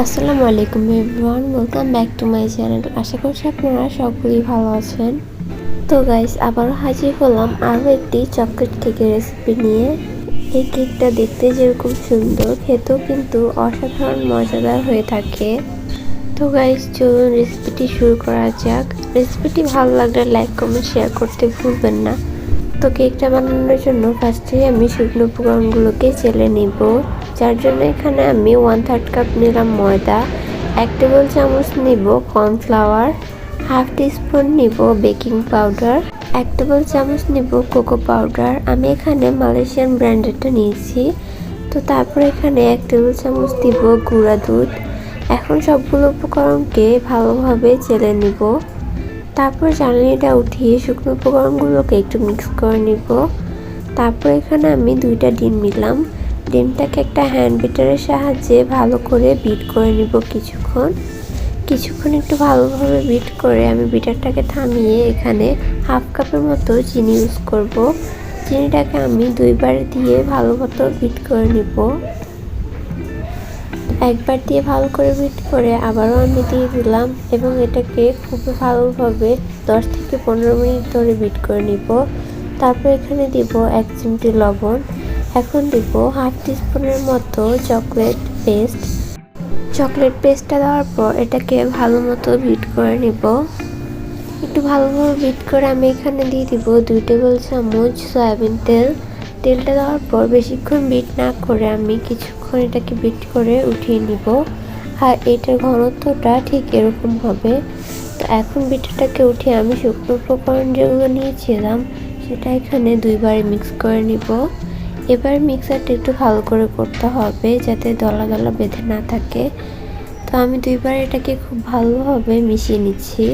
আসসালামু আলাইকুম everyone, welcome back to my channel. আশা করছি আপনারা সকলেই ভালো আছেন। তো গাইস, আবারও হাজির হলাম আরও একটি চকলেট কেকের রেসিপি নিয়ে। এই কেকটা দেখতে যেরকম সুন্দর, খেতেও কিন্তু অসাধারণ মজাদার হয়ে থাকে। তো গাইস, চলুন রেসিপিটি শুরু করা যাক। রেসিপিটি ভালো লাগলে লাইক, কমেন্ট, শেয়ার করতে ভুলবেন না। তো কেকটা বানানোর জন্য ফার্স্টেই আমি শুকনো উপকরণগুলোকে চেলে নিব। যার জন্য এখানে আমি 1/3 কাপ নিলাম ময়দা, 1 টেবিল চামচ নিব কর্নফ্লাওয়ার, হাফ টিস্পুন নিব বেকিং পাউডার, 1 টেবিল চামচ নিব কোকো পাউডার। আমি এখানে মালয়েশিয়ান ব্র্যান্ডেরটা নিয়েছি। তো তারপর এখানে 1 টেবিল চামচ দিব গুঁড়া দুধ। এখন সবগুলো উপকরণকে ভালোভাবে চেলে নিব। তারপর জ্বালানিটা উঠিয়ে শুকনো উপকরণগুলোকে একটু মিক্স করে নিব। তারপর এখানে আমি 2টা ডিম নিলাম। ডিমটাকে একটা হ্যান্ড বিটারের সাহায্যে ভালো করে বিট করে নিব কিছুক্ষণ একটু ভালোভাবে বিট করে আমি বিটারটাকে থামিয়ে এখানে হাফ কাপের মতো চিনি ইউজ করব। চিনিটাকে আমি 2বার দিয়ে ভালো মতো বিট করে নিব। একবার দিয়ে ভালো করে বিট করে আবারও আমি দিয়ে দিলাম এবং এটাকে খুবই ভালোভাবে 10 থেকে 15 মিনিট ধরে বিট করে নিব। তারপর এখানে দিব 1 চিমটি লবণ। এখন দিব হাফ টিস্পুনের মতো চকলেট পেস্টটা দেওয়ার পর এটাকে ভালো মতো বিট করে নিব। একটু ভালোভাবে বিট করে আমি এখানে দিয়ে দিব 2 টেবিল চামচ সয়াবিন তেল। তেলটা দেওয়ার পর বেশিক্ষণ বিট না করে আমি কিছুক্ষণ এটাকে বিট করে উঠিয়ে নিব। আর এটার ঘনত্বটা ঠিক এরকম হবে। তো এখন বিটারটাকে উঠিয়ে আমি শুকনো উপকরণ যেগুলো নিয়েছিলাম সেটা এখানে 2বার মিক্স করে নিব। এবার মিক্সারটা একটু ভালো করে করতে হবে যাতে দলা দলা বেঁধে না থাকে। তো আমি 2বার এটাকে খুব ভালোভাবে মিশিয়ে নিচ্ছি।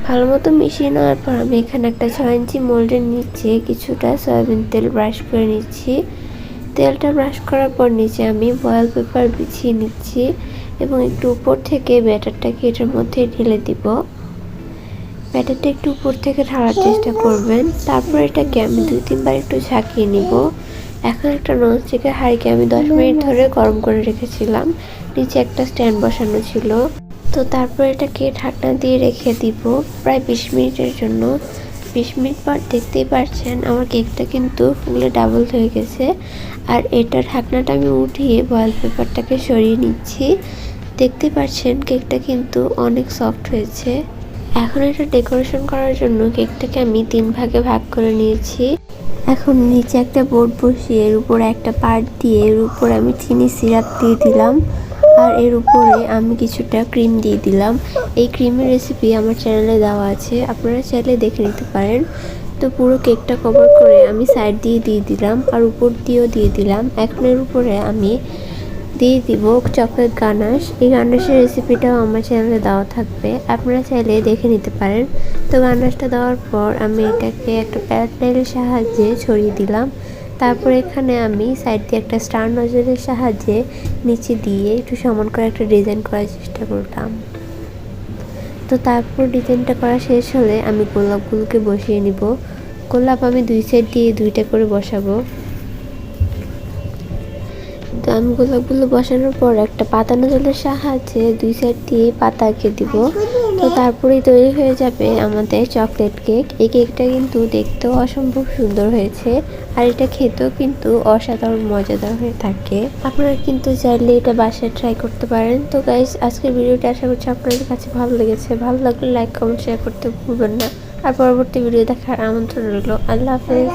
ভালো মতো মিশিয়ে নেওয়ার পর আমি এখানে একটা 6 ইঞ্চি মোল্ডের নিচে কিছুটা সয়াবিন তেল ব্রাশ করে নিচ্ছি। তেলটা ব্রাশ করার পর নিচে আমি ফয়েল পেপার বিছিয়ে নিচ্ছি এবং একটু উপর থেকে ব্যাটারটাকে এটার মধ্যে ঢেলে দিব। ব্যাটারটা একটু উপর থেকে ঢালার চেষ্টা করবেন। তারপর এটাকে আমি 2-3 বার একটু ঝাঁকিয়ে নিব। এখন একটা ননস্টিকের হাঁড়িকে আমি 10 মিনিট ধরে গরম করে রেখেছিলাম। নিচে একটা স্ট্যান্ড বসানো ছিল। তো তারপর এটাকে ঢাকনা দিয়ে রেখে দিব প্রায় 20 মিনিটের জন্য। 20 মিনিট পর দেখতেই পাচ্ছেন আমার কেকটা কিন্তু ফুলে ডাবল হয়ে গেছে। আর এটা ঢাকনাটা আমি উঠিয়ে ফয়েল পেপারটাকে সরিয়ে নিচ্ছি। দেখতে পাচ্ছেন কেকটা কিন্তু অনেক সফট হয়েছে। এখন এটা ডেকোরেশন করার জন্য কেকটাকে আমি 3 ভাগে ভাগ করে নিয়েছি। এখন নিচে একটা বোর্ড বসিয়ে এর উপরে একটা পার্ট দিয়ে এর উপর আমি চিনি সিরাপ দিয়ে দিলাম। আর এর উপরে আমি কিছুটা ক্রিম দিয়ে দিলাম। এই ক্রিমের রেসিপি আমার চ্যানেলে দেওয়া আছে, আপনারা চাইলে দেখে নিতে পারেন। তো পুরো কেকটা কভার করে আমি সাইড দিয়ে দিলাম আর উপর দিয়েও দিয়ে দিলাম। এখন এর উপরে আমি দিয়ে দিব চকলেট গানাশ। এই গানাশের রেসিপিটাও আমার চ্যানেলে দেওয়া থাকবে, আপনারা চাইলে দেখে নিতে পারেন। তো গানাশটা দেওয়ার পর আমি এটাকে একটা প্যালেট নাইফের সাহায্যে ছড়িয়ে দিলাম। তারপর এখানে আমি সাইড দিয়ে একটা স্টার নজলের সাহায্যে নিচে দিয়ে একটু সমান করে একটা ডিজাইন করার চেষ্টা করলাম। তো তারপর ডিজাইনটা করা শেষ হলে আমি গোলাপগুলোকে বসিয়ে নিব। গোলাপ আমি 2 সাইড দিয়ে 2টা করে বসাবো। তো আমি গোলাপগুলো বসানোর পর একটা পাতা নজলের সাহায্যে 2 সাইড দিয়ে পাতা এঁকে দিব। তো তারপরেই তৈরি হয়ে যাবে আমাদের চকলেট কেক। এই কেকটা কিন্তু দেখতেও অসম্ভব সুন্দর হয়েছে আর এটা খেতেও কিন্তু অসাধারণ মজাদার হয়ে থাকে। আপনারা কিন্তু চাইলে এটা বাসায় ট্রাই করতে পারেন। তো গাইস, আজকের ভিডিওটা আশা করছি আপনাদের কাছে ভালো লেগেছে। ভালো লাগলে লাইক, কমেন্ট, শেয়ার করতে ভুলবেন না। আর পরবর্তী ভিডিও দেখার আমন্ত্রণ রইল। আল্লাহ হাফেজ।